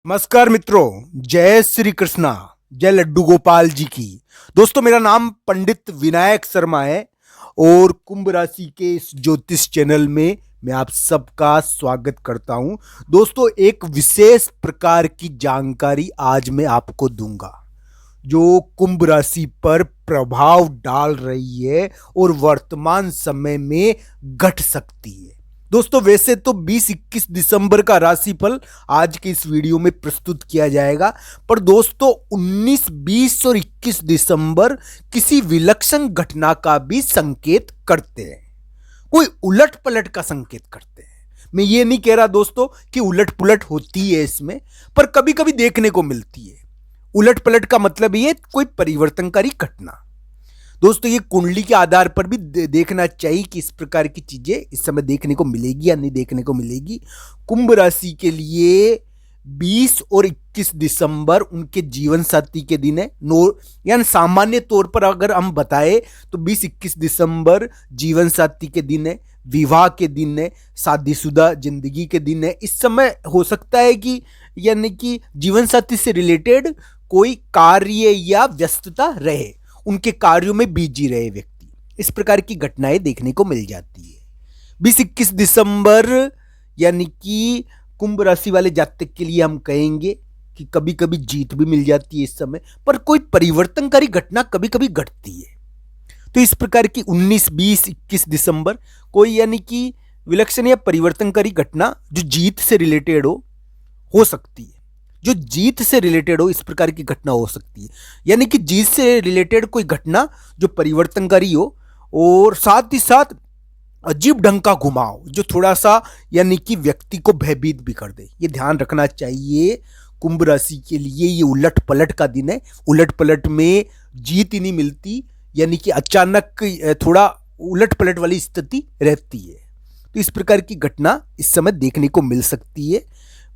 नमस्कार मित्रों, जय श्री कृष्णा, जय लड्डू गोपाल जी की। दोस्तों, मेरा नाम पंडित विनायक शर्मा है और कुंभ राशि के इस ज्योतिष चैनल में मैं आप सबका स्वागत करता हूं। दोस्तों, एक विशेष प्रकार की जानकारी आज मैं आपको दूंगा जो कुंभ राशि पर प्रभाव डाल रही है और वर्तमान समय में घट सकती है। दोस्तों, वैसे तो 20-21 दिसंबर का राशिफल आज के इस वीडियो में प्रस्तुत किया जाएगा, पर दोस्तों 19, 20 और 21 दिसंबर किसी विलक्षण घटना का भी संकेत करते हैं, कोई उलट पलट का संकेत करते हैं। मैं ये नहीं कह रहा दोस्तों कि उलट पुलट होती है इसमें, पर कभी कभी देखने को मिलती है। उलट पलट का मतलब ये कोई परिवर्तनकारी घटना। दोस्तों, ये कुंडली के आधार पर भी देखना चाहिए कि इस प्रकार की चीजें इस समय देखने को मिलेगी या नहीं देखने को मिलेगी। कुंभ राशि के लिए 20 और 21 दिसंबर उनके जीवन साथी के दिन है। यानी सामान्य तौर पर अगर हम बताएं तो 20-21 दिसंबर जीवन साथी के दिन है, विवाह के दिन है, शादीशुदा जिंदगी के दिन है। इस समय हो सकता है कि यानी कि जीवन साथी से रिलेटेड कोई कार्य या व्यस्तता रहे, उनके कार्यों में बिजी रहे व्यक्ति, इस प्रकार की घटनाएं देखने को मिल जाती है। 20-21 दिसंबर यानी कि कुंभ राशि वाले जातक के लिए हम कहेंगे कि कभी कभी जीत भी मिल जाती है इस समय, पर कोई परिवर्तनकारी घटना कभी कभी घटती है। तो इस प्रकार की 19, 20, 21 दिसंबर कोई यानी कि विलक्षण या परिवर्तनकारी घटना जो जीत से रिलेटेड हो सकती है। जो जीत से रिलेटेड हो, इस प्रकार की घटना हो सकती है। यानी कि जीत से रिलेटेड कोई घटना जो परिवर्तनकारी हो और साथ ही साथ अजीब ढंग का घुमाव जो थोड़ा सा यानी कि व्यक्ति को भयभीत भी कर दे। ये ध्यान रखना चाहिए। कुंभ राशि के लिए ये उलट पलट का दिन है। उलट पलट में जीत ही नहीं मिलती, यानी कि अचानक थोड़ा उलट पलट वाली स्थिति रहती है। तो इस प्रकार की घटना इस समय देखने को मिल सकती है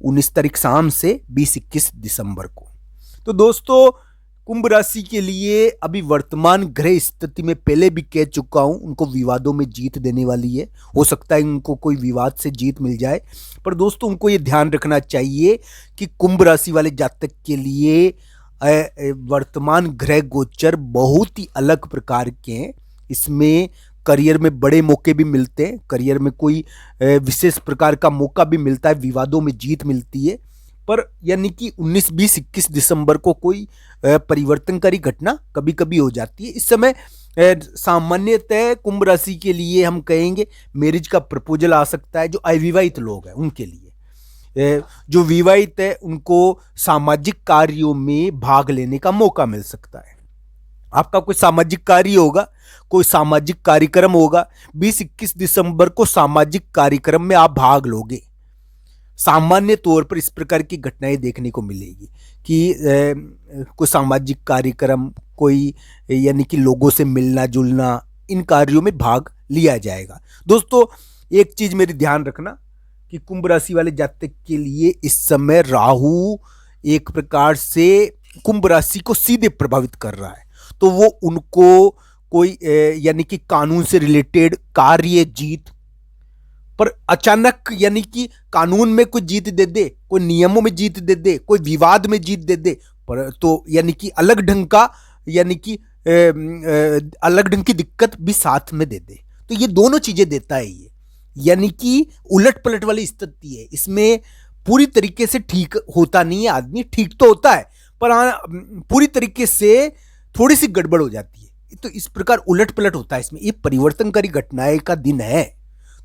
19 तारीख शाम से 20-21 दिसंबर को। तो दोस्तों, कुंभ राशि के लिए अभी वर्तमान ग्रह स्थिति में पहले भी कह चुका हूं, उनको विवादों में जीत देने वाली है। हो सकता है उनको कोई विवाद से जीत मिल जाए, पर दोस्तों उनको ये ध्यान रखना चाहिए कि कुंभ राशि वाले जातक के लिए वर्तमान ग्रह गोचर बहुत ही अलग प्रकार के हैं। इसमें करियर में बड़े मौके भी मिलते हैं, करियर में कोई विशेष प्रकार का मौका भी मिलता है, विवादों में जीत मिलती है। पर यानी कि 19, 20, 21 दिसंबर को कोई परिवर्तनकारी घटना कभी कभी हो जाती है। इस समय सामान्यतः कुंभ राशि के लिए हम कहेंगे मैरिज का प्रपोजल आ सकता है। जो अविवाहित लोग हैं उनके लिए, जो विवाहित है उनको सामाजिक कार्यों में भाग लेने का मौका मिल सकता है। आपका कोई सामाजिक कार्य होगा, कोई सामाजिक कार्यक्रम होगा, 20-21 दिसंबर को सामाजिक कार्यक्रम में आप भाग लोगे। सामान्य तौर पर इस प्रकार की घटनाएं देखने को मिलेगी कि कोई सामाजिक कार्यक्रम, कोई यानी कि लोगों से मिलना जुलना, इन कार्यों में भाग लिया जाएगा। दोस्तों, एक चीज मेरी ध्यान रखना कि कुंभ राशि वाले जातक के लिए इस समय राहु एक प्रकार से कुंभ राशि को सीधे प्रभावित कर रहा है। तो वो उनको कोई यानी कि कानून से रिलेटेड कार्य जीत, पर अचानक यानी कि कानून में कोई जीत दे दे, कोई नियमों में जीत दे दे, कोई विवाद में जीत दे दे, पर तो यानी कि अलग ढंग का यानी कि अलग ढंग की दिक्कत भी साथ में दे दे। तो ये दोनों चीजें देता है ये, यानी कि उलट पलट वाली स्थिति है। इसमें पूरी तरीके से ठीक होता नहीं है आदमी, ठीक तो होता है पर पूरी तरीके से थोड़ी सी गड़बड़ हो जाती है। तो इस प्रकार उलट पलट होता है इसमें। ये परिवर्तनकारी घटनाएं का दिन है,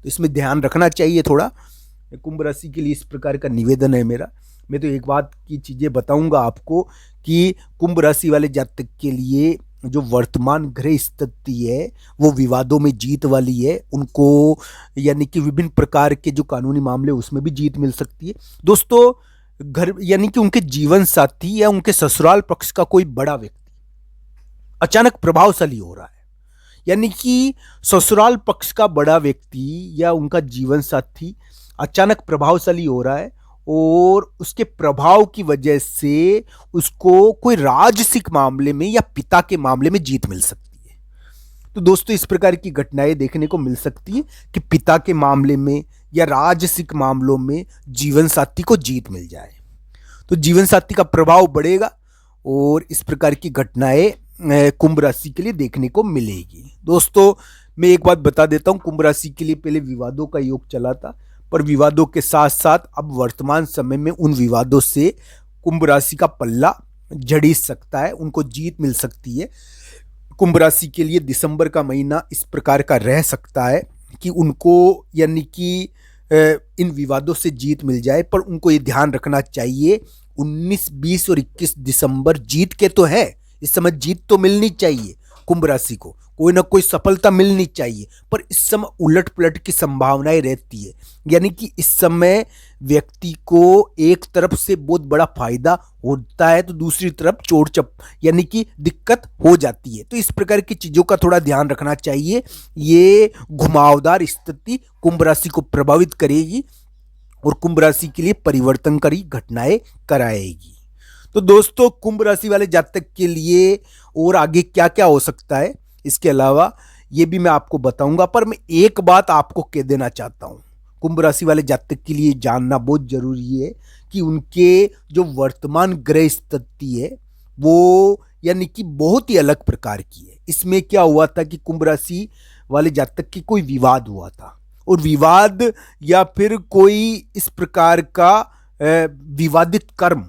तो इसमें ध्यान रखना चाहिए थोड़ा। कुंभ राशि के लिए इस प्रकार का निवेदन है मेरा। मैं तो एक बात की चीजें बताऊंगा आपको कि कुंभ राशि वाले जातक के लिए जो वर्तमान ग्रह स्थिति है वो विवादों में जीत वाली है। उनको यानी कि विभिन्न प्रकार के जो कानूनी मामले उसमें भी जीत मिल सकती है। दोस्तों, घर यानी कि उनके जीवन साथी या उनके ससुराल पक्ष का कोई बड़ा व्यक्ति अचानक प्रभावशाली हो रहा है, यानी कि ससुराल पक्ष का बड़ा व्यक्ति या उनका जीवन साथी अचानक प्रभावशाली हो रहा है और उसके प्रभाव की वजह से उसको कोई राजसिक मामले में या पिता के मामले में जीत मिल सकती है। तो दोस्तों, इस प्रकार की घटनाएं देखने को मिल सकती है कि पिता के मामले में या राजसिक मामलों में जीवन साथी को जीत मिल जाए। तो जीवन साथी का प्रभाव बढ़ेगा और इस प्रकार की घटनाएं कुंभ राशि के लिए देखने को मिलेगी। दोस्तों मैं एक बात बता देता हूं, कुंभ राशि के लिए पहले विवादों का योग चला था, पर विवादों के साथ साथ अब वर्तमान समय में उन विवादों से कुंभ राशि का पल्ला झड़ सकता है, उनको जीत मिल सकती है। कुंभ राशि के लिए दिसंबर का महीना इस प्रकार का रह सकता है कि उनको यानी कि इन विवादों से जीत मिल जाए, पर उनको ये ध्यान रखना चाहिए 19, 20 और 21 दिसंबर जीत के तो है, इस समय जीत तो मिलनी चाहिए, कुंभ राशि को कोई ना कोई सफलता मिलनी चाहिए, पर इस समय उलट पुलट की संभावनाएं रहती है। यानी कि इस समय व्यक्ति को एक तरफ से बहुत बड़ा फायदा होता है तो दूसरी तरफ चोट चप यानी कि दिक्कत हो जाती है। तो इस प्रकार की चीजों का थोड़ा ध्यान रखना चाहिए। ये घुमावदार स्थिति कुंभ राशि को प्रभावित करेगी और कुंभ राशि के लिए परिवर्तनकारी घटनाएं कराएगी। तो दोस्तों कुंभ राशि वाले जातक के लिए और आगे क्या क्या हो सकता है, इसके अलावा ये भी मैं आपको बताऊंगा, पर मैं एक बात आपको कह देना चाहता हूं, कुंभ राशि वाले जातक के लिए जानना बहुत जरूरी है कि उनके जो वर्तमान ग्रह स्थिति है वो यानी कि बहुत ही अलग प्रकार की है। इसमें क्या हुआ था कि कुंभ राशि वाले जातक की कोई विवाद हुआ था, और विवाद या फिर कोई इस प्रकार का विवादित कर्म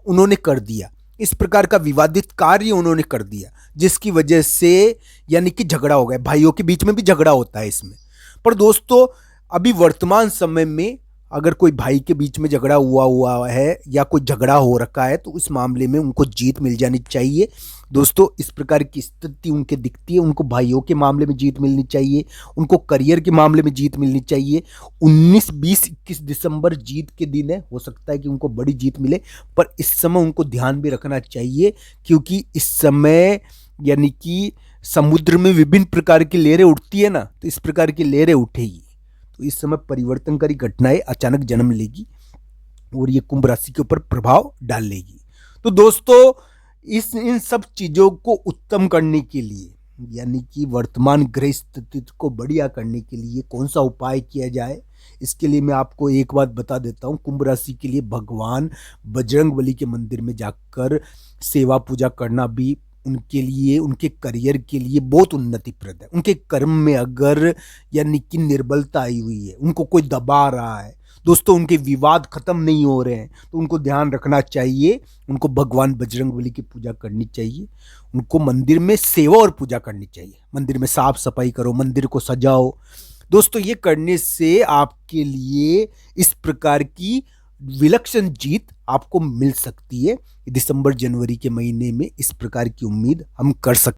उन्होंने कर दिया, इस प्रकार का विवादित कार्य उन्होंने कर दिया, जिसकी वजह से यानी कि झगड़ा हो गया। भाइयों के बीच में भी झगड़ा होता है इसमें। पर दोस्तों अभी वर्तमान समय में अगर कोई भाई के बीच में झगड़ा हुआ है या कोई झगड़ा हो रखा है तो उस मामले में उनको जीत मिल जानी चाहिए। दोस्तों इस प्रकार की स्थिति उनके दिखती है, उनको भाइयों के मामले में जीत मिलनी चाहिए, उनको करियर के मामले में जीत मिलनी चाहिए। 19, 20, 21 दिसंबर जीत के दिन है, हो सकता है कि उनको बड़ी जीत मिले, पर इस समय उनको ध्यान भी रखना चाहिए क्योंकि इस समय यानी कि समुद्र में विभिन्न प्रकार की लहरें उठती है ना, तो इस प्रकार की लहरें उठेगी, तो इस समय परिवर्तनकारी घटनाएं अचानक जन्म लेगी और ये कुंभ राशि के ऊपर प्रभाव डाल लेगी। तो दोस्तों इन सब चीजों को उत्तम करने के लिए यानी कि वर्तमान ग्रह स्थिति को बढ़िया करने के लिए कौन सा उपाय किया जाए, इसके लिए मैं आपको एक बात बता देता हूं। कुंभ राशि के लिए भगवान बजरंगबली के मंदिर में जाकर सेवा पूजा करना भी उनके लिए, उनके करियर के लिए बहुत उन्नतिप्रद है। उनके कर्म में अगर यानी कि निर्बलता आई हुई है, उनको कोई दबा रहा है, दोस्तों उनके विवाद खत्म नहीं हो रहे हैं, तो उनको ध्यान रखना चाहिए, उनको भगवान बजरंगबली की पूजा करनी चाहिए, उनको मंदिर में सेवा और पूजा करनी चाहिए, मंदिर में साफ सफाई करो, मंदिर को सजाओ। दोस्तों ये करने से आपके लिए इस प्रकार की विलक्षण जीत आपको मिल सकती है। दिसंबर जनवरी के महीने में इस प्रकार की उम्मीद हम कर सकते हैं।